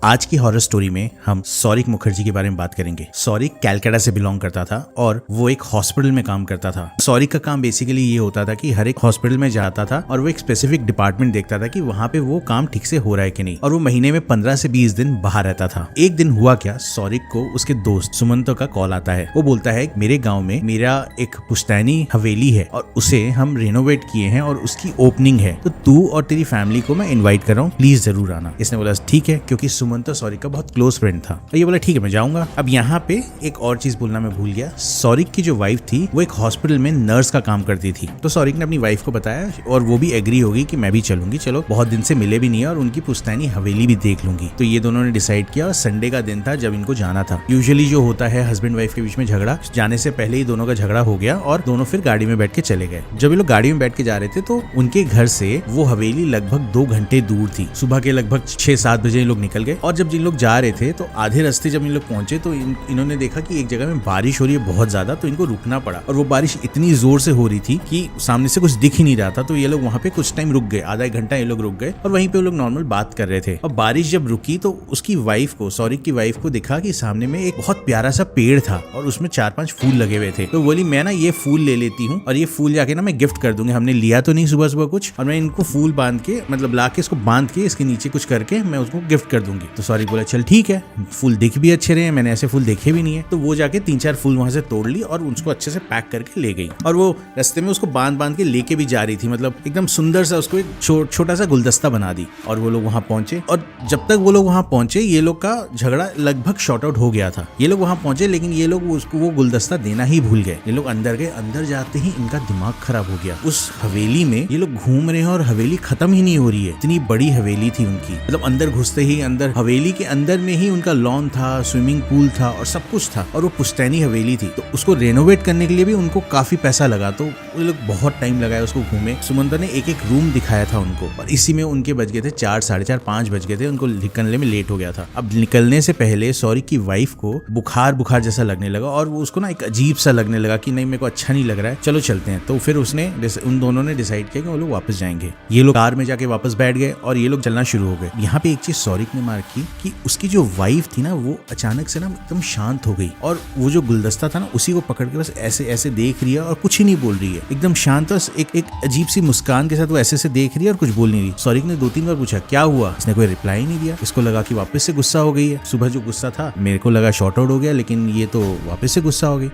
आज की horror story में हम सौरिक मुखर्जी के बारे में बात करेंगे। सौरिक कलकत्ता से बिलोंग करता था और वो एक हॉस्पिटल में काम करता था। सौरिक का काम बेसिकली ये होता था कि हर एक हॉस्पिटल में जाता था और वो एक स्पेसिफिक डिपार्टमेंट देखता था कि वहाँ पे वो काम ठीक से हो रहा है कि नहीं, और वो महीने में 15 से 20 दिन बाहर रहता था। एक दिन हुआ क्या, सौरिक को उसके दोस्त सुमंतो का कॉल आता है। वो बोलता है मेरे गाँव में मेरा एक पुश्तैनी हवेली है और उसे हम रेनोवेट किए हैं और उसकी ओपनिंग है, तो तू और तेरी फैमिली को मैं इन्वाइट कर रहा हूँ, प्लीज जरूर आना। इसने बोला ठीक है, क्योंकि सुमंतो सौरिक का बहुत क्लोज फ्रेंड था। तो ये बोला ठीक है मैं जाऊंगा। अब यहाँ पे एक और चीज बोलना मैं भूल गया, सौरिक की जो वाइफ थी वो एक हॉस्पिटल में नर्स का काम करती थी। तो सौरिक ने अपनी वाइफ को बताया और वो भी एग्री होगी कि मैं भी चलूंगी, चलो बहुत दिन से मिले भी नहीं है और उनकी पुश्तैनी हवेली भी देख लूंगी। तो ये दोनों ने डिसाइड किया और संडे का दिन था जब इनको जाना था। यूजुअली जो होता है हस्बैंड वाइफ के बीच में झगड़ा, जाने से पहले ही दोनों का झगड़ा हो गया और दोनों फिर गाड़ी में बैठ के चले गए। जब ये लोग गाड़ी में बैठ के जा रहे थे तो उनके घर से वो हवेली लगभग 2 घंटे दूर थी। सुबह के लगभग 6-7 बजे ये लोग निकल गए और जब जिन लोग जा रहे थे तो आधे रास्ते जब इन लोग पहुंचे तो इन्होंने देखा कि एक जगह में बारिश हो रही है बहुत ज्यादा, तो इनको रुकना पड़ा। और वो बारिश इतनी जोर से हो रही थी कि सामने से कुछ दिख ही नहीं रहा था। तो ये लोग वहाँ पे कुछ टाइम रुक गए, आधा 1 घंटा ये लोग रुक गए और वहीं पे वो लोग नॉर्मल बात कर रहे थे। और बारिश जब रुकी तो उसकी वाइफ को, सौरिक की वाइफ को दिखा कि सामने में एक बहुत प्यारा सा पेड़ था और उसमें 4-5 फूल लगे हुए थे। तो बोली मैं ना ये फूल ले लेती हूँ और ये फूल जाके ना मैं गिफ्ट कर दूंगी, हमने लिया तो नहीं सुबह सुबह कुछ, और मैं इनको फूल बांध के मतलब ला के इसको बांध के इसके नीचे कुछ करके मैं उसको गिफ्ट कर दूंगी। तो सौरिक बोला चल ठीक है, फूल दिख भी अच्छे रहे, मैंने ऐसे फूल देखे भी नहीं है। तो वो जाके 3-4 फूल वहां से तोड़ ली और उसको अच्छे से पैक करके ले गई। और वो रास्ते में उसको बांध के लेके भी जा रही थी, मतलब एकदम सुंदर सा उसको एक छोटा सा गुलदस्ता बना दी। और वो लोग वहां पहुंचे और जब तक वो लोग वहां पहुंचे ये लोग का झगड़ा लगभग शॉर्ट आउट हो गया था। ये लोग वहां पहुंचे लेकिन ये लोग उसको वो गुलदस्ता देना ही भूल गए। ये लोग अंदर गए, अंदर जाते ही इनका दिमाग खराब हो गया। उस हवेली में ये लोग घूम रहे हैं और हवेली खत्म ही नहीं हो रही है, इतनी बड़ी हवेली थी उनकी। मतलब अंदर घुसते ही अंदर हवेली के अंदर में ही उनका लॉन था, स्विमिंग पूल था और सब कुछ था। और वो पुश्तैनी हवेली थी तो उसको रेनोवेट करने के लिए भी उनको काफी पैसा लगा। तो वो लोग बहुत टाइम लगाया उसको घूमे। सुमंतो ने एक एक रूम दिखाया था उनको और इसी में उनके बज गए थे 4, 4:30, 5 बज गए थे। उनको निकलने में लेट हो गया था। अब निकलने से पहले सौरिक की वाइफ को बुखार जैसा लगने लगा और वो उसको ना एक अजीब सा लगने लगा कि नहीं मेरे को अच्छा नहीं लग रहा है, चलो चलते हैं। तो फिर उन दोनों ने डिसाइड किया कि वो लोग वापस जाएंगे। ये लोग कार में जाके वापस बैठ गए और ये लोग चलना शुरू हो गए। यहाँ पे एक चीज सौरिक ने मार्क की कि उसकी जो वाइफ थी ना वो अचानक से ना एकदम शांत हो गई और वो जो गुलदस्ता था ना उसी को पकड़ के बस ऐसे ऐसे देख रही है और कुछ ही नहीं बोल रही है, एकदम शांत। बस एक अजीब सी मुस्कान के साथ वो ऐसे देख रही है और कुछ बोल नहीं रही। सौरिक ने 2-3 बार पूछा क्या हुआ, इसने कोई रिप्लाई नहीं दिया। इसको लगा कि वापस से गुस्सा हो गई है। सुबह जो गुस्सा था मेरे को लगा शॉर्ट आउट हो गया, लेकिन ये तो वापस से गुस्सा हो गई।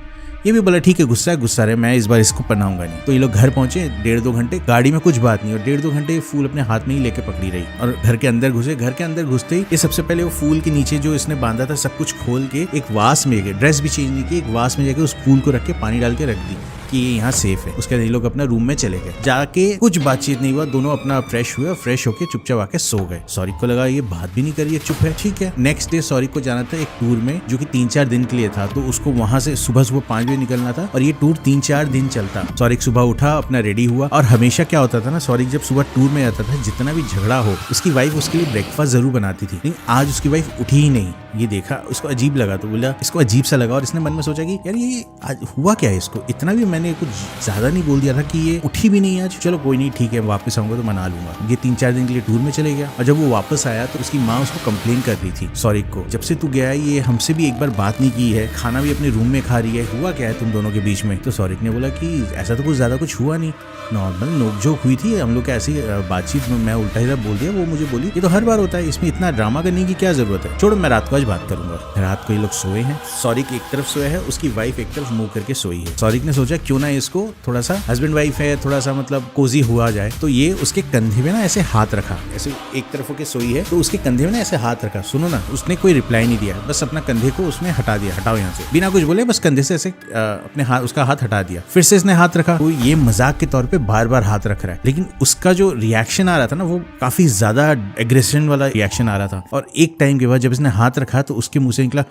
ये भी बोला ठीक है गुस्सा रहे, मैं इस बार इसको पनाऊंगा नहीं। तो ये लोग घर पहुंचे, 1.5-2 घंटे गाड़ी में कुछ बात नहीं और 1.5-2 घंटे फूल अपने हाथ में ही लेके पकड़ी रही और घर के अंदर घुसे। घर के अंदर घुसते ही ये सबसे पहले वो फूल के नीचे जो इसने बांधा था सब कुछ खोल के एक वास में गए, ड्रेस भी चेंज नहीं की, एक वास में जाके उस फूल को रख के पानी डाल के रख दी कि ये यहाँ सेफ है। उसके बाद ये लोग अपना रूम में चले गए। जाके कुछ बातचीत नहीं हुआ, दोनों अपना फ्रेश हुए और फ्रेश होके चुपचाप आके सो गए। सौरिक को लगा ये बात भी नहीं कर रही है, चुप है, ठीक है। नेक्स्ट डे सौरिक को जाना था एक टूर में जो कि 3-4 दिन के लिए था। तो उसको वहां से सुबह 5 बजे निकलना था और ये टूर 3-4 दिन चलता। सौरिक सुबह उठा, अपना रेडी हुआ और हमेशा क्या होता था ना, सौरिक जब सुबह टूर में जाता था जितना भी झगड़ा हो उसकी वाइफ उसके लिए ब्रेकफास्ट जरूर बनाती थी, लेकिन आज उसकी वाइफ उठी ही नहीं। ये देखा उसको अजीब लगा, तो बोला इसको अजीब सा लगा और इसने मन में सोचा कि यार ये आज हुआ क्या है इसको, इतना भी मैंने कुछ ज्यादा नहीं बोल दिया था कि ये उठी भी नहीं आज, चलो कोई नहीं ठीक है वापस आऊंगा तो मना लूंगा। ये 3-4 दिन के लिए टूर में चले गया और जब वो वापस आया तो उसकी माँ उसको कंप्लेन कर रही थी सौरिक को, जब से तू गया है ये हमसे भी एक बार बात नहीं की है, खाना भी अपने रूम में खा रही है, हुआ क्या है तुम दोनों के बीच में। तो सौरिक ने बोला कि ऐसा तो कुछ ज्यादा कुछ हुआ नहीं, नॉर्मल नोकझोंक हुई थी हम लोग, ऐसी बातचीत में मैं उल्टा ही बोल दिया, वो मुझे बोली ये तो हर बार होता है, इसमें इतना ड्रामा करने की क्या जरूरत है, छोड़ो मैं रात को आज बात करूंगा। रात को ये लोग सोए हैं, सौरिक एक तरफ सोया है, उसकी वाइफ एक तरफ मुंह करके सोई है। सौरिक ने सोचा क्यों ना इसको थोड़ा सा हस्बैंड वाइफ है थोड़ा सा मतलब कोजी हुआ जाए। तो ये उसके कंधे में ना ऐसे हाथ रखा, ऐसे एक तरफ होके सोई है तो उसके कंधे में ना ऐसे हाथ रखा। सुनो ना, उसने कोई रिप्लाई नहीं दिया, बस अपना कंधे को उसने हटा दिया, हटाओ यहाँ से, बिना कुछ बोले बस कंधे से ऐसे अपने हाथ उसका हाथ हटा दिया। फिर से इसने हाथ रखा, तो ये मजाक के तौर पे बार बार हाथ रख रहा है, लेकिन उसका जो रिएक्शन आ रहा था ना वो काफी ज्यादा एग्रेशन वाला रिएक्शन आ रहा था। और एक टाइम के बाद जब इसने हाथ रखा तो उसके मुंह से निकला,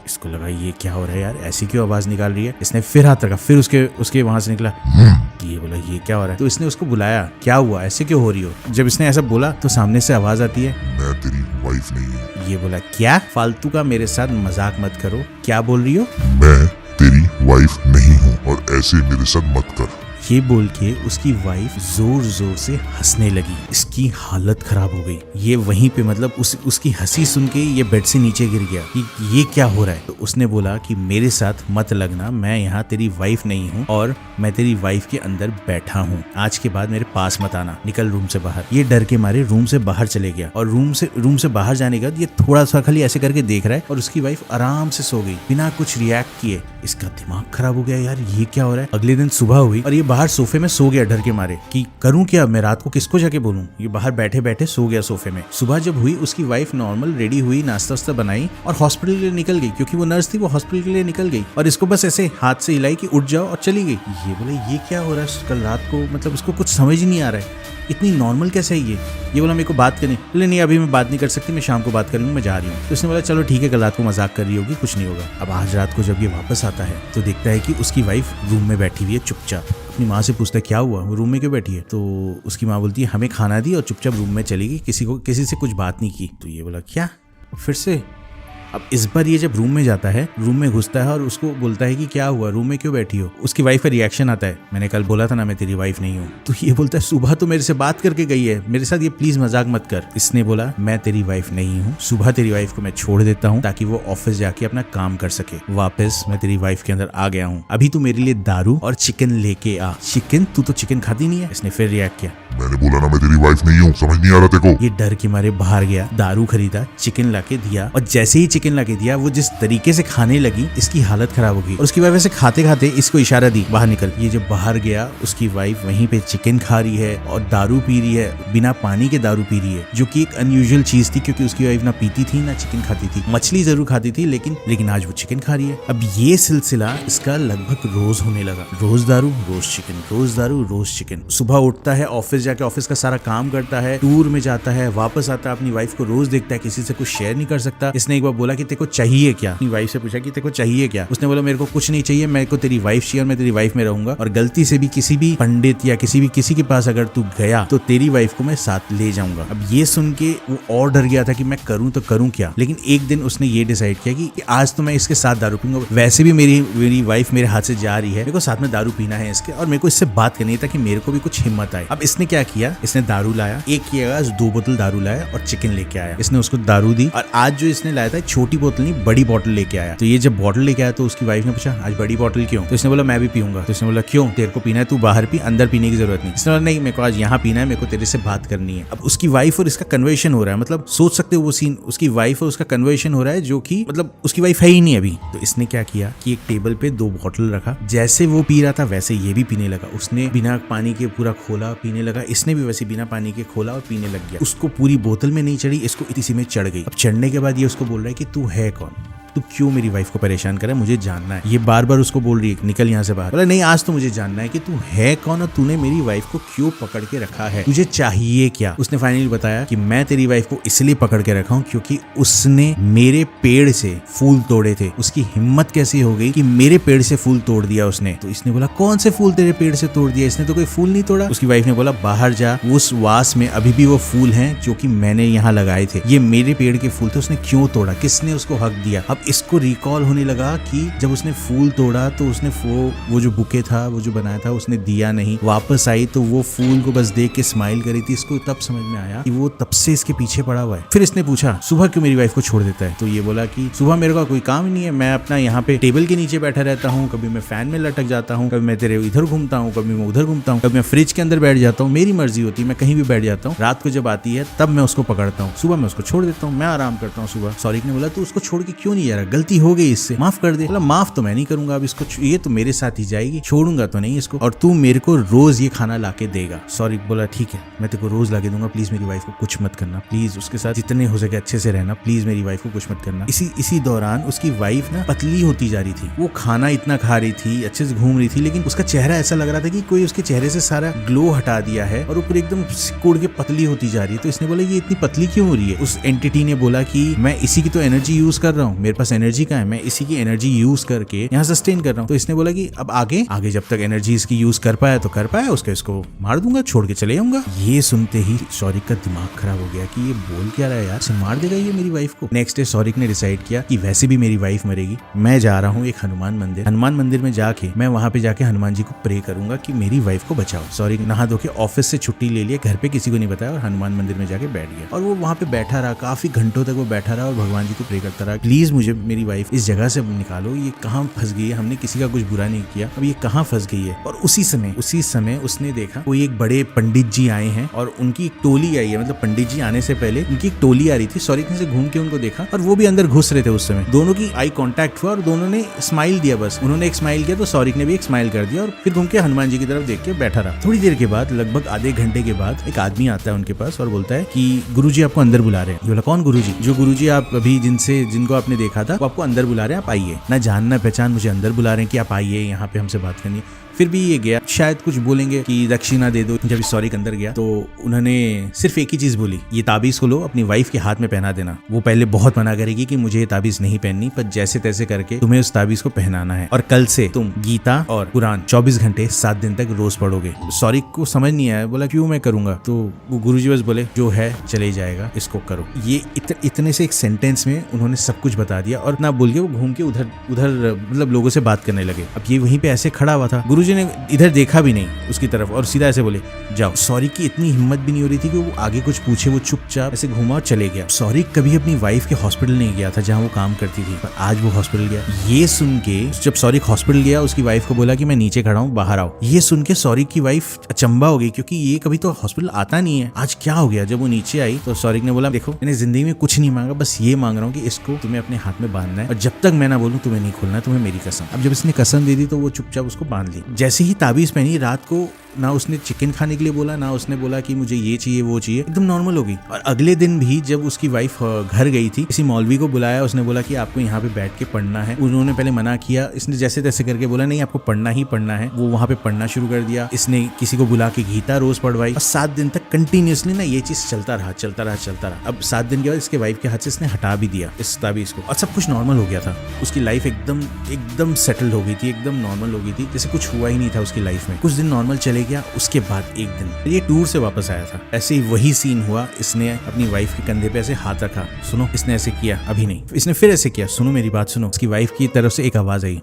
इसको लगा ये क्या हो रहा है यार, ऐसी क्यों आवाज निकाल रही है। इसने फिर हाथ रखा, फिर उसके वहां से निकला, ये बोला ये क्या हो रहा है। तो इसने उसको बुलाया, क्या हुआ ऐसे क्यों हो रही हो। जब इसने ऐसा बोला तो सामने से आवाज आती है, मैं तेरी वाइफ नहीं हूँ। ये बोला क्या, फालतू का मेरे साथ मजाक मत करो, क्या बोल रही हो। मैं तेरी वाइफ नहीं हूँ और ऐसे मेरे साथ मत कर। ये बोल के उसकी वाइफ जोर जोर से हंसने लगी। इसकी हालत खराब हो गई। ये वहीं पे मतलब उसकी हंसी सुन के ये बेड से नीचे गिर गया कि ये क्या हो रहा है। तो उसने बोला कि मेरे साथ मत लगना, मैं यहाँ तेरी वाइफ नहीं हूँ और मैं तेरी वाइफ के अंदर बैठा हूँ। आज के बाद मेरे पास मत आना, निकल रूम से बाहर। ये डर के मारे रूम से बाहर चले गया और रूम से बाहर जाने के बाद ये थोड़ा सा खाली ऐसे करके देख रहा है और उसकी वाइफ आराम से सो गई बिना कुछ रिएक्ट किए। इसका दिमाग खराब हो गया, यार ये क्या हो रहा है। अगले दिन सुबह हुई और ये बाहर सोफे में सो गया डर के मारे कि करूं क्या, मैं रात को किसको जाके बोलूं। ये बाहर बैठे बैठे सो गया सोफे में। सुबह जब हुई उसकी वाइफ नॉर्मल रेडी हुई, नाश्ता वास्ता बनाई और हॉस्पिटल के लिए निकल गई, क्योंकि वो नर्स थी, वो हॉस्पिटल के लिए निकल गई और इसको बस ऐसे हाथ से हिलाई कि उठ जाओ और चली गई। ये बोले ये क्या हो रहा है कल रात को, मतलब उसको कुछ समझ ही नहीं आ रहा है, इतनी नॉर्मल कैसे है ये बोला मेरे को बात करनी। बोले नहीं अभी मैं बात नहीं कर सकती, मैं शाम को बात करूंगी, मैं जा रही हूँ। तो उसने बोला चलो ठीक है, कल रात को मजाक कर रही होगी, कुछ नहीं होगा। अब आज रात को जब ये वापस आता है तो देखता है कि उसकी वाइफ रूम में बैठी हुई है चुपचाप। अपनी माँ से पूछता है क्या हुआ, वो रूम में क्यों बैठी है। तो उसकी माँ बोलती है हमें खाना दी और चुपचाप रूम में चली गई, किसी से कुछ बात नहीं की। तो ये बोला क्या फिर से। अब इस बार ये जब रूम में जाता है, रूम में घुसता है और उसको बोलता है कि क्या हुआ, रूम में क्यों बैठी हो। उसकी वाइफ का रिएक्शन आता है, मैंने कल बोला था ना मैं तेरी वाइफ नहीं हूँ। तो ये बोलता है सुबह तो मेरे से बात करके गई है, मेरे साथ ये प्लीज मजाक मत कर। इसने बोला मैं तेरी वाइफ नहीं हूँ, सुबह तेरी वाइफ को मैं छोड़ देता हूँ ताकि वो ऑफिस जाके अपना काम कर सके। वापस मैं तेरी वाइफ के अंदर आ गया हूँ, अभी तू मेरे लिए दारू और चिकन लेके आ। चिकन, तू तो चिकन खाती नहीं है। इसने फिर रिएक्ट किया, मैंने बोला ना मैं तेरी वाइफ नहीं हूँ, समझ नहीं आ रहा तेरे को। ये डर के मारे बाहर गया, दारू खरीदा, चिकन लाके दिया और जैसे ही चिकन लाके दिया वो जिस तरीके से खाने लगी इसकी हालत खराब हो गई और उसकी वाइफ ऐसे खाते खाते इसको इशारा दी बाहर निकल। ये जब बाहर गया उसकी वाइफ वहीं पे चिकन खा रही है और दारू पी रही है, बिना पानी के दारू पी रही है, जो कि एक अनयूजुअल चीज थी क्योंकि उसकी वाइफ ना पीती थी ना चिकन खाती थी। मछली जरूर खाती थी लेकिन आज वो चिकन खा रही है। अब ये सिलसिला इसका लगभग रोज होने लगा, रोज दारू रोज चिकन, रोज दारू रोज चिकन। सुबह उठता है, ऑफिस जाके ऑफिस का सारा काम करता है, टूर में जाता है, वापस आता है, अपनी वाइफ को रोज देखता है, किसी से कुछ शेयर नहीं कर सकता। इसने एक बार बोला कि तेरे को चाहिए क्या, अपनी वाइफ से पूछा कि तेरे को चाहिए क्या। उसने बोला मेरे को कुछ नहीं चाहिए, मेरे को तेरी वाइफ चाहिए और मैं तेरी वाइफ में रहूंगा और गलती से भी किसी भी पंडित या किसी के पास अगर तू गया तो तेरी वाइफ को मैं साथ ले जाऊंगा। अब ये सुन के वो और डर गया था कि मैं करूं तो करूं क्या। लेकिन एक दिन उसने ये डिसाइड किया कि आज तो मैं इसके साथ दारू पीऊंगा। वैसे भी मेरी वाइफ मेरे हाथ से जा रही है, मेरे को साथ में दारू पीना है इसके और मेरे को इससे बात करनी है ताकि मेरे को भी कुछ हिम्मत आए। अब इसने क्या किया, इसने दारू लाया, एक किया 2 बोतल दारू लाया और चिकन लेके आया। इसने उसको दारू दी और आज जो इसने लाया था छोटी बोतल नहीं बड़ी बोतल लेके आया। तो ये जब बोतल लेके आया तो उसकी वाइफ ने पूछा आज बड़ी बोतल क्यों। तो इसने बोला मैं भी पीऊंगा। तो इसने बोला क्यों, तेरे को पीना है तू बाहर पी, अंदर पीने की जरूरत नहीं। इसने बोला नहीं मेरे को आज यहाँ पीना है, मेरे को तेरे से बात करनी है। अब उसकी वाइफ और इसका कन्वर्सेशन हो रहा है, मतलब सोच सकते हो वो सीन, उसकी वाइफ और उसका कन्वर्सेशन हो रहा है जो कि मतलब उसकी वाइफ है ही नहीं अभी। तो इसने क्या किया कि एक टेबल पे 2 बोतल रखा, जैसे वो पी रहा था वैसे ये भी पीने लगा। उसने बिना पानी के पूरा खोला, पीने लगा, इसने भी वैसे बिना पानी के खोला और पीने लग गया। उसको पूरी बोतल में नहीं चढ़ी, इसको इसी में चढ़ गई। अब चढ़ने के बाद ये उसको बोल रहा है कि तू है कौन, तू क्यों मेरी वाइफ को परेशान कर रहा है, मुझे जानना है। ये बार बार उसको बोल रही है निकल यहाँ से बाहर। बोला नहीं आज तो मुझे जानना है कि तू है कौन और तूने मेरी वाइफ को क्यों पकड़ के रखा है, तुझे चाहिए क्या। उसने फाइनली बताया कि मैं तेरी वाइफ को इसलिए पकड़ के रखा हूँ क्योंकि उसने मेरे पेड़ से फूल तोड़े थे। उसकी हिम्मत कैसी हो गई कि मेरे पेड़ से फूल तोड़ दिया उसने। तो इसने बोला कौन से फूल तेरे पेड़ से तोड़ दिया, इसने तो कोई फूल नहीं तोड़ा। उसकी वाइफ ने बोला बाहर जा, उस वास में अभी भी वो फूल हैं जो कि मैंने यहाँ लगाए थे, ये मेरे पेड़ के फूल थे, उसने क्यों तोड़ा, किसने उसको हक दिया। अब इसको रिकॉल होने लगा कि जब उसने फूल तोड़ा तो उसने वो जो बुके था, वो जो बनाया था उसने दिया नहीं। वापस आई तो वो फूल को बस देख के स्माइल करी थी। इसको तब समझ में आया कि वो तब से इसके पीछे पड़ा हुआ है। फिर इसने पूछा सुबह क्यों मेरी वाइफ को छोड़ देता है। तो ये बोला कि सुबह मेरे को कोई काम ही नहीं है, मैं अपना यहाँ पे टेबल के नीचे बैठा रहता हूँ, कभी मैं फैन में लटक जाता हूँ, कभी मैं तेरे इधर घूमता हूँ, कभी मैं उधर घूमता हूँ, कभी मैं फ्रिज के अंदर बैठ जाता हूँ, मेरी मर्जी होती है, मैं कहीं भी बैठ जाता हूँ। रात को जब आती है तब मैं उसको पकड़ता हूँ, सुबह मैं उसको छोड़ देता हूँ, मैं आराम करता हूँ सुबह। सॉरिक ने बोला तू उसको छोड़ के क्यों नहीं जा रहा, गलती हो गई, इससे माफ कर दे। बोला माफ तो मैं नहीं करूंगा, अब इसको ये तो मेरे साथ ही जाएगी, छोड़ूंगा तो नहीं इसको, और तू मेरे को रोज ये खाना लाके देगा। सॉरी बोला ठीक है मैं तेरे को रोज लाके दूंगा, प्लीज मेरी वाइफ को कुछ मत करना, प्लीज उसके साथ जितने हो सके अच्छे से रहना, प्लीज मेरी वाइफ को कुछ मत करना। इसी दौरान उसकी वाइफ ना पतली होती जा रही थी, वो खाना इतना खा रही थी, अच्छे से घूम रही थी, लेकिन उसका चेहरा ऐसा लग रहा था कि कोई उसके चेहरे से सारा ग्लो हटा दिया है और ऊपर एकदम सिकुड़ के पतली होती जा रही है। तो इसने बोला ये इतनी पतली क्यों हो रही है। उस एंटिटी ने बोला कि मैं इसी की तो एनर्जी यूज कर रहा हूँ, मेरे पास पास एनर्जी का है, मैं इसी की एनर्जी यूज करके यहाँ सस्टेन कर रहा हूँ। तो इसने बोला कि अब आगे जब तक एनर्जी इसकी यूज कर पाया तो कर पाया, उसके इसको मार दूंगा, छोड़ के चले जाऊंगा। ये सुनते ही सौरिक का दिमाग खराब हो गया कि ये बोल क्या रहा है यार, इसे मार देगा ये मेरी वाइफ को। नेक्स्ट डे सौरिक ने डिसाइड किया कि वैसे भी मेरी वाइफ मरेगी, मैं जा रहा हूँ एक हनुमान मंदिर में जाके मैं वहां पे जाके हनुमान जी को प्रे करूंगा कि मेरी वाइफ को बचाओ। सौरिक नहा धो के ऑफिस से छुट्टी ले लिया, घर पे किसी को नहीं बताया और हनुमान मंदिर में जाके बैठ गया। और वो वहां पे बैठा रहा, काफी घंटों तक वो बैठा रहा और भगवान जी को प्रे करता रहा, प्लीज मुझे मेरी वाइफ इस जगह से निकालो, ये कहाँ फंस गई है, हमने किसी का कुछ बुरा नहीं किया, अब ये कहाँ फंस गई है। और उसी समय उसने देखा कोई एक बड़े पंडित जी आए हैं और उनकी एक टोली आई है, मतलब पंडित जी आने से पहले उनकी एक टोली आ रही थी। सौरिक ने से घूम के उनको देखा और वो भी अंदर घुस रहे थे। उस समय दोनों की आई कांटेक्ट हुआ और दोनों ने स्माइल दिया, बस उन्होंने एक स्माइल किया तो सौरिक ने भी एक स्माइल कर दिया और फिर घूम के हनुमान जी की तरफ देख के बैठा रहा। थोड़ी देर के बाद, लगभग आधे घंटे के बाद, एक आदमी आता है उनके पास और बोलता है कि गुरुजी आपको अंदर बुला रहे हैं। बोला कौन गुरुजी? जो गुरुजी आप अभी जिनको आपने देखा था वो आपको अंदर बुला रहे हैं, आप आइए। ना जान ना पहचान, मुझे अंदर बुला रहे हैं कि आप आइए यहाँ पे हमसे बात करनी है। फिर भी ये गया, शायद कुछ बोलेंगे कि दक्षिणा दे दो। जब सौरिक अंदर गया तो उन्होंने सिर्फ एक ही चीज बोली, ये ताबीज को लो, अपनी वाइफ के हाथ में पहना देना। वो पहले बहुत मना करेगी कि मुझे ये ताबीज नहीं पहननी, पर जैसे तैसे करके तुम्हें उस ताबीज को पहनाना है और कल से तुम गीता और कुरान 24 घंटे 7 दिन तक रोज पढ़ोगे। सौरिक को समझ नहीं आया, बोला क्यों मैं करूंगा? तो वो गुरुजी बस बोले जो है चले जाएगा, इसको करो। ये इतने से एक सेंटेंस में उन्होंने सब कुछ बता दिया और ना बोल के वो घूम के उधर मतलब लोगों से बात करने लगे। अब ये वहीं पे ऐसे खड़ा हुआ था, गुरुजी ने इधर देखा भी नहीं उसकी तरफ और सीधा ऐसे बोले जाओ। सौरिक की इतनी हिम्मत भी नहीं हो रही थी कि वो आगे कुछ पूछे, वो चुपचाप ऐसे घूमा और चले गया। सौरिक कभी अपनी वाइफ के हॉस्पिटल नहीं गया था जहाँ वो काम करती थी, पर आज वो हॉस्पिटल गया। ये सुन के जब सौरिक हॉस्पिटल गया, उसकी वाइफ को बोला कि मैं नीचे खड़ा हूँ, बाहर आओ। ये सुन के सौरिक की वाइफ अचंबा हो गई क्योंकि ये कभी तो हॉस्पिटल आता नहीं है, आज क्या हो गया। जब वो नीचे आई तो सौरिक ने बोला देखो, मैंने जिंदगी में कुछ नहीं मांगा, बस ये मांग रहा हूँ कि इसको तुम्हें अपने हाथ में बांधना है और जब तक मैं ना बोलूँ तुम्हें नहीं खोलना है, तुम्हें मेरी कसम। अब जब इसने कसम दे दी तो वो चुपचाप उसको बांध ली। जैसे ही ताबीज पहनी, रात को ना उसने चिकन खाने के लिए बोला, ना उसने बोला कि मुझे ये चाहिए वो चाहिए, एकदम नॉर्मल हो गई। और अगले दिन भी जब उसकी वाइफ घर गई थी, किसी मौलवी को बुलाया, उसने बोला कि आपको यहाँ पे बैठ के पढ़ना है। उन्होंने पहले मना किया, इसने जैसे तैसे करके बोला नहीं आपको पढ़ना ही पढ़ना है। वो वहाँ पे पढ़ना शुरू कर दिया। इसने किसी को बुला के गीता रोज पढ़वाई और 7 दिन तक कंटिन्यूसली ना ये चीज चलता रहा। अब 7 दिन के बाद इसके वाइफ के हाथ से इसने हटा भी दिया इस ताबीज को और सब कुछ नॉर्मल हो गया था। उसकी लाइफ एकदम सेटल्ड हो गई थी, एकदम नॉर्मल हो गई थी, जैसे कुछ हुआ ही नहीं था उसकी लाइफ में। कुछ दिन नॉर्मल चले गया, उसके बाद एक दिन ये टूर से वापस आया था, ऐसे ही वही सीन हुआ। इसने अपनी वाइफ के कंधे पे ऐसे हाथ रखा, सुनो, इसने ऐसे किया, अभी नहीं, इसने फिर ऐसे किया, सुनो मेरी बात सुनो। इसकी वाइफ की तरफ से एक आवाज आई,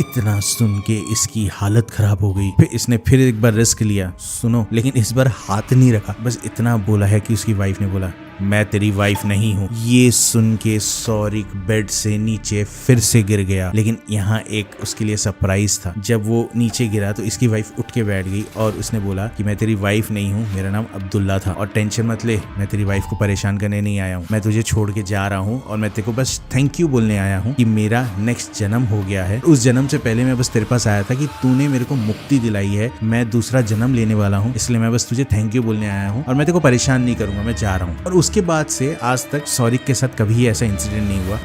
इतना सुन के इसकी हालत खराब हो गई। फिर इसने फिर एक बार रिस्क लिया, सुनो, लेकिन इस बार हाथ नहीं रखा, बस इतना बोला है कि उसकी वाइफ ने बोला मैं तेरी वाइफ नहीं हूँ। ये सुन के सौरिक बेड से नीचे फिर से गिर गया, लेकिन यहाँ एक उसके लिए सरप्राइज था। जब वो नीचे गिरा तो इसकी वाइफ उठ के बैठ गई और उसने बोला कि मैं तेरी वाइफ नहीं हूँ, मेरा नाम अब्दुल्ला था और टेंशन मत ले, मैं तेरी वाइफ को परेशान करने नहीं आया हूँ, मैं तुझे छोड़ के जा रहा हूँ और मैं तेरे को बस थैंक यू बोलने आया हूँ कि मेरा नेक्स्ट जन्म हो गया है। उस जन्म से पहले मैं बस तेरे पास आया था कि तूने मेरे को मुक्ति दिलाई है, मैं दूसरा जन्म लेने वाला हूँ, इसलिए मैं बस तुझे थैंक यू बोलने आया हूँ और मैं तेरे को परेशान नहीं करूंगा, मैं जा रहा हूँ। और उसके बाद से आज तक सौरिक के साथ कभी ऐसा इंसिडेंट नहीं हुआ।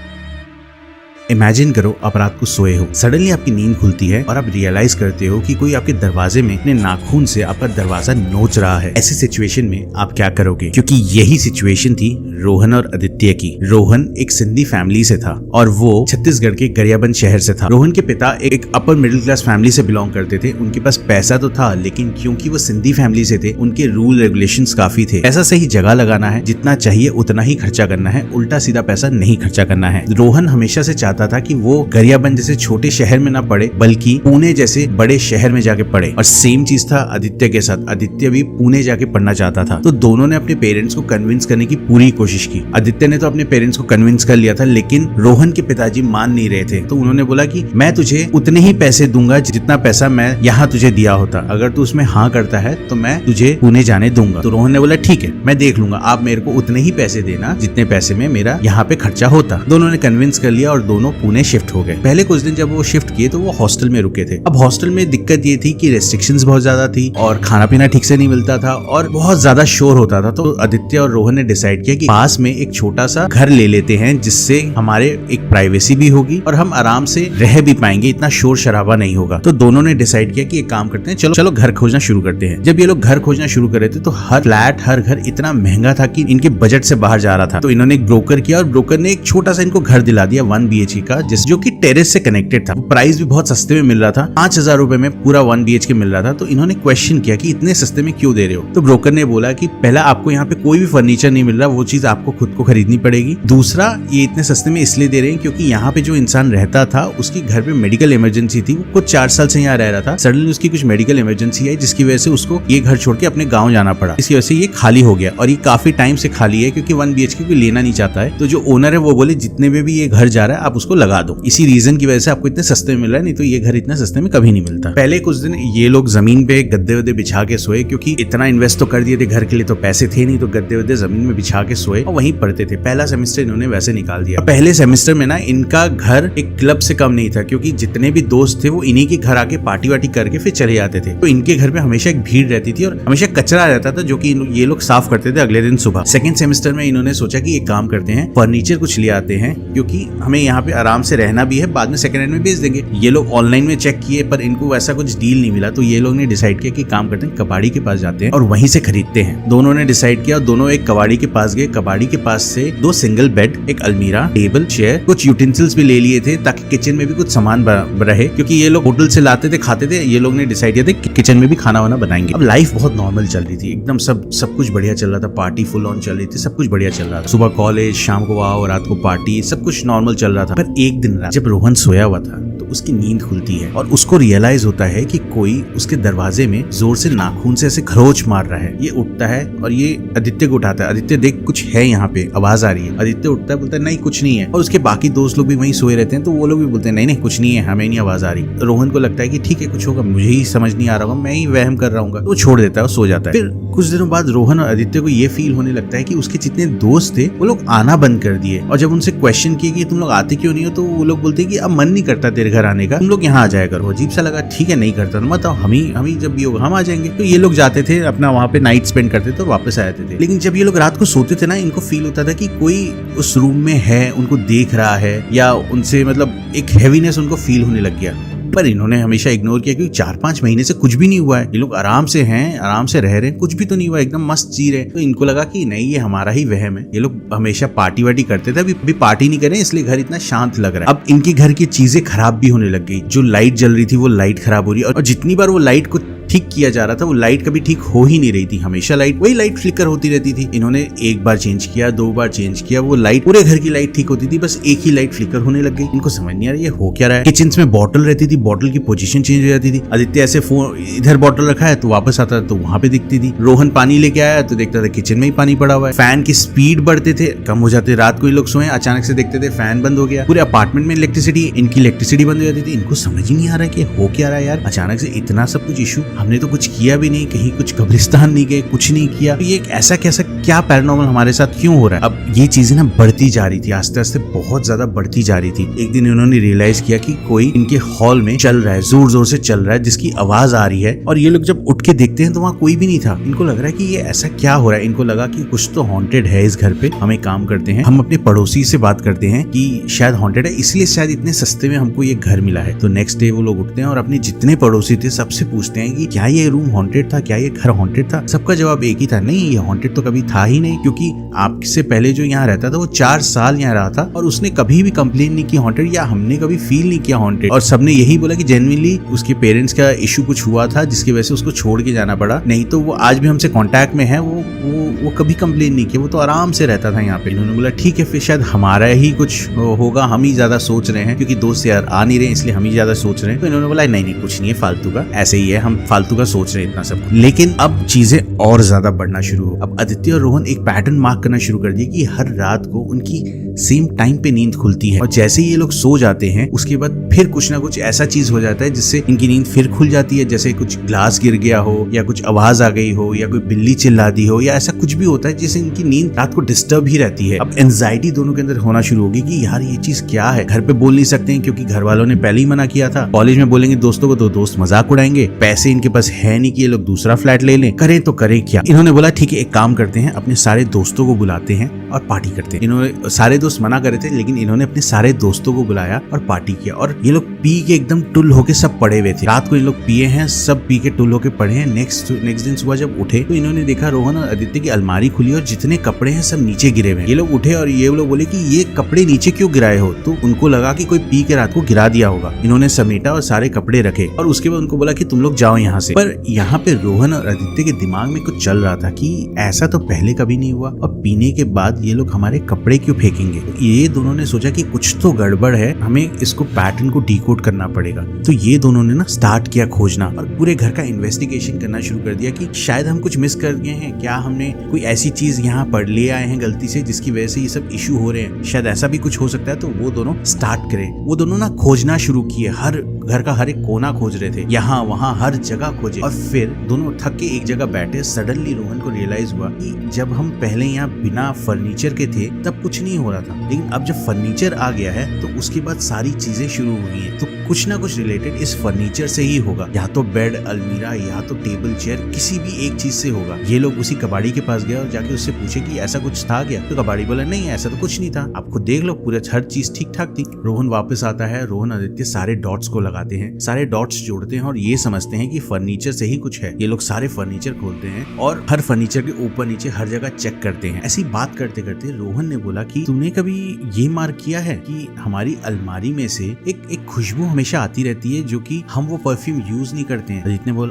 इमेजिन करो आप रात को सोए हो, सडनली आपकी नींद खुलती है और आप रियलाइज करते हो कि कोई आपके दरवाजे में अपने नाखून से आपका दरवाजा नोच रहा है। ऐसे सिचुएशन में आप क्या करोगे? क्योंकि यही सिचुएशन थी रोहन और आदित्य की। रोहन एक सिंधी फैमिली से था और वो छत्तीसगढ़ के गरियाबंद शहर से था। रोहन के पिता एक अपर मिडिल क्लास फैमिली से बिलोंग करते थे। उनके पास पैसा तो था, लेकिन क्योंकि वो सिंधी फैमिली से थे, उनके रूल रेगुलेशंस काफी थे। पैसा सही जगह लगाना है, जितना चाहिए उतना ही खर्चा करना है, उल्टा सीधा पैसा नहीं खर्चा करना है। रोहन हमेशा से चाहता था कि वो गरियाबंद जैसे छोटे शहर में ना पढ़े, बल्कि पुणे जैसे बड़े शहर में जाके पढ़े। और सेम चीज था आदित्य के साथ, आदित्य भी पुणे जाके पढ़ना चाहता था। तो दोनों ने अपने पेरेंट्स को कन्विंस करने की पूरी कोशिश की। आदित्य ने तो अपने पेरेंट्स को कन्विंस कर लिया था, लेकिन रोहन के पिताजी मान नहीं रहे थे। तो उन्होंने बोला कि मैं तुझे उतने ही पैसे दूंगा जितना पैसा मैं यहाँ तुझे दिया होता, अगर तू उसमें हाँ करता है तो मैं तुझे पुणे जाने दूंगा। तो रोहन ने बोला ठीक है, मैं देख लूंगा, आप मेरे को उतने ही पैसे देना जितने पैसे में मेरा यहाँ पे खर्चा होता। दोनों ने कन्विंस कर लिया और दोनों दोनों पुणे शिफ्ट हो गए। पहले कुछ दिन जब वो शिफ्ट किए तो वो हॉस्टल में रुके थे। अब हॉस्टल में दिक्कत ये थी कि रेस्ट्रिक्शंस बहुत ज्यादा थी और खाना पीना ठीक से नहीं मिलता था और बहुत ज्यादा शोर होता था। तो आदित्य और रोहन ने डिसाइड किया कि पास में एक छोटा सा घर ले लेते हैं जिससे हमारे एक प्राइवेसी भी होगी और हम आराम से रह भी पाएंगे, इतना शोर शराबा नहीं होगा। तो दोनों ने डिसाइड किया कि एक काम करते हैं, चलो घर खोजना शुरू करते हैं। जब ये लोग घर खोजना शुरू कर रहे थे तो हर फ्लैट हर घर इतना महंगा था कि इनके बजट से बाहर जा रहा था। तो इन्होंने एक ब्रोकर किया और ब्रोकर ने एक छोटा सा इनको घर दिला दिया 1 BHK का, जो कि टेरेस से कनेक्टेड था। प्राइस भी बहुत सस्ते में मिल रहा था, 5,000 रुपए में पूरा 1 BHK मिल रहा था। तो इन्होंने क्वेश्चन किया कि इतने सस्ते में क्यों दे रहे हो। तो ब्रोकर ने बोला कि पहला, आपको यहाँ पे कोई भी फर्नीचर नहीं मिल रहा, वो चीज आपको खुद को खरीदनी पड़ेगी। दूसरा, ये इतने सस्ते में इसलिए दे रहे हैं क्योंकि यहाँ पे जो इंसान रहता था उसकी घर पे मेडिकल इमरजेंसी थी, वो कुछ 4 साल से यहाँ रह रहा था। सडनली उसकी कुछ मेडिकल इमरजेंसी आई जिसकी वजह से उसको ये घर छोड़ के अपने गाँव जाना पड़ा। इसकी वजह से ये खाली हो गया और ये काफी टाइम से खाली है क्योंकि 1 BHK कोई लेना नहीं चाहता है। तो जो ओनर है वो बोले जितने में भी ये घर जा रहा है आप उसको लगा दो, इसी रीजन की वजह से आपको इतने सस्ते में मिल रहा है, नहीं तो ये घर इतने सस्ते में कभी नहीं मिलता। पहले कुछ दिन ये लोग जमीन पे गद्दे वद्दे बिछा के सोए क्योंकि इतना इन्वेस्ट तो कर दिए थे घर के लिए, तो पैसे थे नहीं, तो गद्दे वद्दे जमीन में बिछा के सोए और वहीं पढ़ते थे। पहला सेमेस्टर इन्होंने वैसे निकाल दिया। पहले सेमेस्टर में ना इनका घर एक क्लब से कम नहीं था क्योंकि जितने भी दोस्त थे वो इन्हीं के घर आके पार्टी वार्टी करके फिर चले जाते थे। तो इनके घर में हमेशा एक भीड़ रहती थी और हमेशा कचरा रहता था जो कि ये लोग साफ करते थे अगले दिन सुबह। सेकंड सेमेस्टर में इन्होंने सोचा कि एक काम करते हैं, फर्नीचर कुछ ले आते हैं क्योंकि हमें यहाँ पे आराम से रहना भी है, बाद में सेकंड हैंड में बेच देंगे। ये लोग ऑनलाइन में चेक किए पर इनको वैसा कुछ डील नहीं मिला। तो ये लोग ने डिसाइड किया कि काम करते हैं, कबाड़ी के पास जाते हैं और वहीं से खरीदते हैं। दोनों ने डिसाइड किया, दोनों एक कबाड़ी के पास गए। कबाड़ी के पास से 2 सिंगल बेड, एक अलमीरा, टेबल, चेयर, कुछ यूटेंसिल्स भी ले लिए थे ताकि किचन में भी कुछ सामान रहे क्योंकि ये लोग होटल से लाते थे, खाते थे। ये लोग ने डिसाइड किया था किचन में भी खाना वाना बनाएंगे। अब लाइफ बहुत नॉर्मल चल रही थी, एकदम सब कुछ बढ़िया चल रहा था, पार्टी फुल ऑन चल रही थी, सब कुछ बढ़िया चल रहा था। सुबह कॉलेज, शाम को आओ, रात को पार्टी, सब कुछ नॉर्मल चल रहा था। पर एक दिन रात जब रोहन सोया हुआ था तो उसकी नींद खुलती है और उसको रियलाइज होता है कि कोई उसके दरवाजे में जोर से नाखून से ऐसे खरोच मार रहा है। ये उठता है और ये आदित्य को उठाता है। आदित्य देख कुछ है यहाँ पे, आवाज आ रही है। आदित्य उठता है, बोलता है नहीं कुछ नहीं है। और उसके बाकी दोस्त लोग भी वहीं सोए रहते हैं तो वो लोग भी बोलते हैं नहीं कुछ नहीं है, हमें नहीं आवाज आ रही। रोहन को लगता है कि ठीक है कुछ होगा, मुझे ही समझ नहीं आ रहा होगा, मैं ही वहम कर रहा हूँ। तो छोड़ देता है और सो जाता है। फिर कुछ दिनों बाद रोहन और आदित्य को ये फील होने लगता है कि उसके जितने दोस्त थे वो लोग आना बंद कर दिए। और जब उनसे क्वेश्चन किए कि तुम लोग आते क्यों नहीं हो, तो वो लोग बोलते हैं कि अब मन नहीं करता तेरे घर आने का, तुम लोग यहाँ आ जाया करो। अजीब सा लगा, ठीक है नहीं करता तो मत आओ, हम ही जब भी होगा हम आ जाएंगे। तो ये लोग जाते थे अपना वहाँ पे नाइट स्पेंड करते थे और वापस आ जाते थे। लेकिन जब ये लोग रात को सोते थे ना, इनको फील होता था कि कोई उस रूम में है, उनको देख रहा है या उनसे मतलब एक हैवीनेस उनको फील होने लग गया। पर इन्होंने हमेशा इग्नोर किया क्योंकि 4-5 महीने से कुछ भी नहीं हुआ है। ये लोग आराम से हैं, आराम से रह रहे हैं, कुछ भी तो नहीं हुआ, एकदम मस्त जी रहे। तो इनको लगा कि नहीं ये हमारा ही वहम है। ये लोग हमेशा पार्टी वार्टी करते थे, अभी पार्टी नहीं करें इसलिए घर इतना शांत लग रहा है। अब इनके घर की चीजें खराब भी होने लग गई। जो लाइट जल रही थी वो लाइट खराब हो रही है और जितनी बार वो लाइट को ठीक किया जा रहा था वो लाइट कभी ठीक हो ही नहीं रही थी। हमेशा वही लाइट फ्लिकर होती रहती थी। इन्होंने एक बार चेंज किया, 2 बार चेंज किया, वो लाइट पूरे घर की लाइट ठीक होती थी, बस एक ही लाइट फ्लिकर होने लग गई। इनको समझ नहीं आ रहा ये हो क्या रहा है। किचन में बॉटल रहती थी, बॉटल की पोजीशन चेंज हो जाती थी। आदित्य ऐसे फोन इधर बॉटल रखा है तो वापस आता तो वहां पे दिखती थी। रोहन पानी लेके आया तो देखता था किचन में ही पानी पड़ा हुआ है। फैन की स्पीड बढ़ते थे, कम हो जाते। रात को ये लोग सोए, अचानक से देखते थे फैन बंद हो गया। पूरे अपार्टमेंट में इलेक्ट्रिसिटी, इनकी इलेक्ट्रिसिटी बंद हो जाती थी। इनको समझ ही नहीं आ रहा कि हो क्या रहा है यार, अचानक से इतना सब कुछ इशू। हमने तो कुछ किया भी नहीं, कहीं कुछ कब्रिस्तान नहीं गए, कुछ नहीं किया। तो ये ऐसा कैसा क्या पैरानॉर्मल हमारे साथ क्यों हो रहा है। अब ये चीजें ना बढ़ती जा रही थी, आस्ते आस्ते बहुत ज्यादा बढ़ती जा रही थी। एक दिन इन्होंने रियलाइज किया कि कोई इनके हॉल में चल रहा है, जोर जोर से चल रहा है, जिसकी आवाज आ रही है। और ये लोग जब उठ के देखते हैं तो वहाँ कोई भी नहीं था। इनको लग रहा है कि ये ऐसा क्या हो रहा है। इनको लगा कि कुछ तो हॉन्टेड है इस घर पे। हम एक काम करते हैं, हम अपने पड़ोसी से बात करते हैं कि शायद हॉन्टेड है, इसलिए शायद इतने सस्ते में हमको ये घर मिला है। तो नेक्स्ट डे वो लोग उठते हैं और अपने जितने पड़ोसी थे सबसे पूछते हैं कि क्या ये रूम हॉन्टेड था, क्या ये घर हॉन्टेड था। सबका जवाब एक ही था, नहीं ये हॉन्टेड तो कभी था ही नहीं, क्योंकि आपसे पहले जो यहाँ रहता था वो 4 साल यहाँ रहा था और उसने कभी भी कंप्लेन नहीं की हॉन्टेड, या हमने कभी फील नहीं किया हॉन्टेड। और सबने यही बोला कि जेन्युइनली उसके पेरेंट्स का इशू कुछ हुआ था जिसकी वजह से उसको छोड़ के जाना पड़ा, नहीं तो वो आज भी हमसे कांटेक्ट में है। वो कभी कंप्लेन नहीं किया, वो तो आराम से रहता था यहाँ पे। उन्होंने बोला ठीक है फिर शायद हमारा ही कुछ होगा, हम ही ज्यादा सोच रहे हैं, क्योंकि दोस्त यार आ नहीं रहे इसलिए हम ही ज्यादा सोच रहे हैं। तो इन्होंने बोला नहीं कुछ नहीं है फालतू का, ऐसे ही है, हम फालतू का सोच रहे हैं इतना सब। लेकिन अब चीजें और ज्यादा बढ़ना शुरू हो। अब आदित्य और रोहन एक पैटर्न मार्क करना शुरू कर दिया कि हर रात को उनकी सेम टाइम पे नींद खुलती है और जैसे ही ये लोग सो जाते हैं उसके बाद फिर कुछ ना कुछ ऐसा चीज हो जाता है जिससे इनकी नींद फिर खुल जाती है। जैसे कुछ ग्लास गिर गया हो या कुछ आवाज आ गई हो या कोई बिल्ली चिल्ला दी हो या ऐसा कुछ भी होता है जिससे इनकी नींद रात को डिस्टर्ब ही रहती है। अब एंजाइटी दोनों के अंदर होना शुरू होगी कि यार ये चीज क्या है। घर पे बोल नहीं सकते हैं क्योंकि घर वालों ने पहले ही मना किया था। कॉलेज में बोलेंगे दोस्तों को तो दोस्त मजाक उड़ाएंगे। पैसे इनके पास है नहीं कि ये लोग दूसरा फ्लैट ले लें। करें तो करें क्या। इन्होंने बोला ठीक है एक काम करते हैं, अपने सारे दोस्तों को बुलाते हैं और पार्टी करते हैं। इन्होंने सारे दोस्त मना करे थे लेकिन इन्होंने अपने सारे दोस्तों को बुलाया और पार्टी किया और ये लोग पी के एकदम टुल होके सब पड़े हुए थे। रात को ये लोग पिए हैं, सब पी के टुल होके पड़े हैं। नेक्स्ट दिन सुबह जब उठे तो इन्होंने देखा रोहन और आदित्य की अलमारी खुली और जितने कपड़े हैं सब नीचे गिरे हुए हैं। ये लोग उठे और ये लोग बोले कि ये कपड़े नीचे क्यों गिराए हो। तो उनको लगा कि कोई पी के रात को गिरा दिया होगा। इन्होंने समेटा और सारे कपड़े रखे और उसके बाद उनको बोला कि तुम लोग जाओ यहाँ से। पर यहाँ पे रोहन और आदित्य के दिमाग में कुछ चल रहा था कि ऐसा तो पहले कभी नहीं हुआ और पीने के बाद ये लोग हमारे कपड़े क्यों फेंकेंगे। ये दोनों ने सोचा कि कुछ तो गड़बड़ है, हमें इसको पैटर्न को डिकोड करना पड़ेगा। तो ये दोनों ने ना स्टार्ट किया खोजना और पूरे घर का इन्वेस्टिगेशन करना शुरू कर दिया कि शायद हम कुछ मिस कर गए हैं, क्या हमने कोई ऐसी चीज यहाँ पढ़ ले आए हैं गलती से जिसकी वजह से ये सब इशू हो रहे हैं, शायद ऐसा भी कुछ हो सकता है। तो वो दोनों स्टार्ट करे। वो दोनों ना खोजना शुरू किए, हर घर का हर एक कोना खोज रहे थे, यहाँ वहाँ हर जगह खोजे। और फिर दोनों थक के एक जगह बैठे। सडनली रोहन को रियलाइज हुआ कि जब हम पहले यहाँ बिना फर्नीचर के थे तब कुछ नहीं हो रहा था, लेकिन अब जब फर्नीचर आ गया है तो उसके बाद सारी चीजें शुरू हुई हैं। तो कुछ ना कुछ रिलेटेड इस फर्नीचर से ही होगा, या तो बेड, अलमीरा या तो टेबल चेयर, किसी भी एक चीज से होगा। ये लोग उसी कबाड़ी के पास गए और जाके उससे पूछे कि ऐसा कुछ था क्या। तो कबाड़ी बोला नहीं ऐसा तो कुछ नहीं था, आप खुद देख लो, पूरा हर चीज ठीक ठाक थी। रोहन वापस आता है। रोहन आदित्य सारे डॉट्स को लगाते हैं, सारे डॉट्स जोड़ते हैं और ये समझते हैं कि फर्नीचर से ही कुछ है। ये लोग सारे फर्नीचर खोलते हैं और हर फर्नीचर के ऊपर नीचे हर जगह चेक करते हैं। ऐसी बात करते करते रोहन ने बोला कि तुमने कभी ये मार्क किया है कि हमारी अलमारी में से एक खुशबू हमेशा आती रहती है जो कि हम वो परफ्यूम यूज नहीं करते हैं।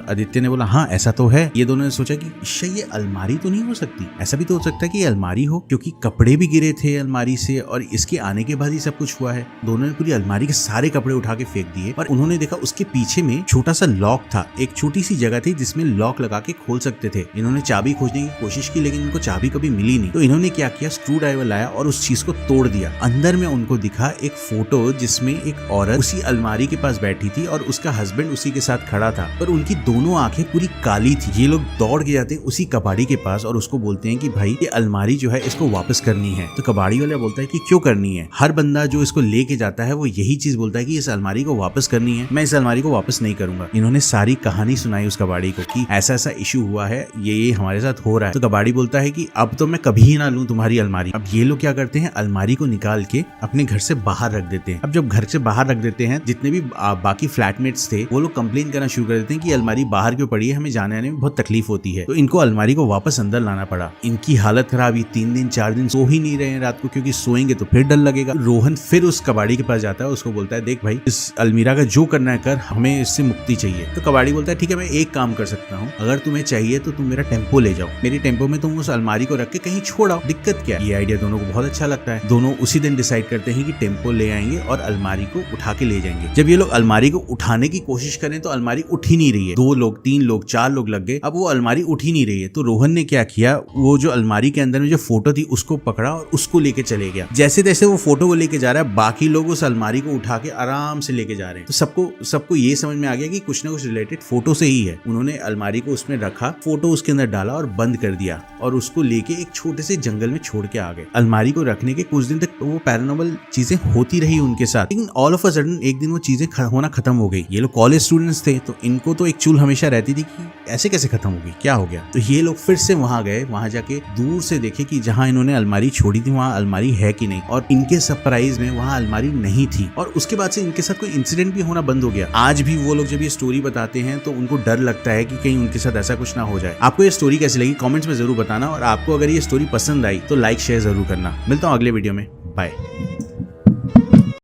आदित्य ने बोला हाँ ऐसा तो है। ये दोनों ने सोचा कि शायद ये अलमारी तो नहीं हो सकती, ऐसा भी तो हो सकता है कि अलमारी हो, क्योंकि कपड़े भी गिरे थे अलमारी से और इसके आने के बाद ही सब कुछ हुआ है। दोनों ने पूरी अलमारी के सारे कपड़े उठा के फेंक दिए और उन्होंने देखा उसके पीछे में छोटा सा लॉक था, एक छोटी सी जगह थी जिसमें लॉक लगा के खोल सकते थे। इन्होंने चाबी खोजने की कोशिश की लेकिन उनको चाबी कभी मिली नहीं। तो इन्होंने क्या किया, स्क्रू ड्राइवर लाया और उस चीज को तोड़ दिया। अंदर में उनको दिखा एक फोटो जिसमें एक औरत उसी अलमारी के पास बैठी थी और उसका हस्बैंड उसी के साथ खड़ा था, पर उनकी दोनों आंखें पूरी काली थी। ये लोग दौड़ के जाते हैं उसी कबाड़ी के पास और उसको बोलते हैं कि भाई ये अलमारी जो है इसको वापस करनी है। तो कबाड़ी वाला बोलता है कि क्यों करनी है, हर बंदा जो इसको लेके जाता है वो यही चीज बोलता है कि इस अलमारी को वापस करनी है, मैं इस अलमारी को वापस नहीं करूंगा। इन्होंने सारी कहानी सुनाई उस कबाड़ी को कि ऐसा ऐसा इशू हुआ है, ये हमारे साथ हो रहा है। तो कबाड़ी बोलता है कि अब तो मैं कभी ना लूं तुम्हारी अलमारी। अब ये लोग क्या करते हैं, अलमारी को निकाल के अपने घर से बाहर रख देते हैं। अब जब घर से बाहर रख देते हैं, जितने भी बाकी फ्लैटमेट्स थे वो लोग कंप्लेन करना शुरू कर देते हैं कि अलमारी बाहर क्यों पड़ी है, हमें जाने आने में बहुत तकलीफ होती है। तो इनको अलमारी को वापस अंदर लाना पड़ा। इनकी हालत खराब, 3 दिन 4 दिन सो ही नहीं रहे हैं रात को, क्योंकि सोएंगे तो फिर डर लगेगा। रोहन फिर उस कबाड़ी के पास जाता है, उसको बोलता है देख भाई इस अलमीरा का जो करना है कर, हमें इससे मुक्ति चाहिए। तो कबाड़ी बोलता है ठीक है मैं एक काम कर सकता हूँ, अगर तुम्हें चाहिए तो तुम मेरा टेम्पो ले जाओ, मेरी टेम्पो में तुम उस अलमारी को रख के कहीं छोड़ आओ, दिक्कत क्या है। ये आइडिया दोनों को बहुत अच्छा लगता है। दोनों उसी दिन डिसाइड करते हैं कि टेम्पो ले आएंगे और अलमारी को उठा के ले जाएंगे। जब ये लोग अलमारी को उठाने की कोशिश करें तो अलमारी उठ ही नहीं रही है। 2 लोग 3 लोग 4 लोग लग गए, अब वो अलमारी उठ ही नहीं रही है। तो रोहन ने क्या किया, वो जो अलमारी के अंदर में जो फोटो थी उसको पकड़ा और उसको लेके चले गया। जैसे तैसे वो फोटो को लेके जा रहा है, बाकी लोग उस अलमारी को उठा के आराम से लेके जा रहे हैं। तो सबको ये समझ में आ गया कि कुछ ना कुछ रिलेटेड फोटो से ही है। उन्होंने अलमारी को उसमें रखा, फोटो उसके अंदर डाला और बंद कर दिया और उसको लेके एक छोटे से जंगल में छोड़ के आ गए। अलमारी को रखने के कुछ दिन तक वो पैरानॉर्मल चीजें होती रही उनके साथ, लेकिन ऑल ऑफ अ सडन एक दिन वो चीजें होना खत्म हो गई। ये लोग कॉलेज स्टूडेंट्स थे तो इनको तो एक चुल हमेशा रहती थी कि ऐसे कैसे खत्म हो गई, क्या हो गया। तो ये लोग फिर से वहां गए, वहां जाके दूर से देखे कि जहां इन्होंने अलमारी छोड़ी थी वहां अलमारी है कि नहीं, और इनके सरप्राइज में वहां अलमारी नहीं थी। और उसके बाद से इनके साथ कोई इंसिडेंट भी होना बंद हो गया। आज भी वो लोग जब ये स्टोरी बताते हैं तो उनको डर लगता है कि कहीं उनके साथ ऐसा कुछ ना हो जाए। आपको ये स्टोरी कैसी लगी कमेंट्स में जरूर बताना, और आपको अगर ये स्टोरी पसंद आई तो लाइक शेयर जरूर करना। मिलता हूँ अगले वीडियो में, बाय।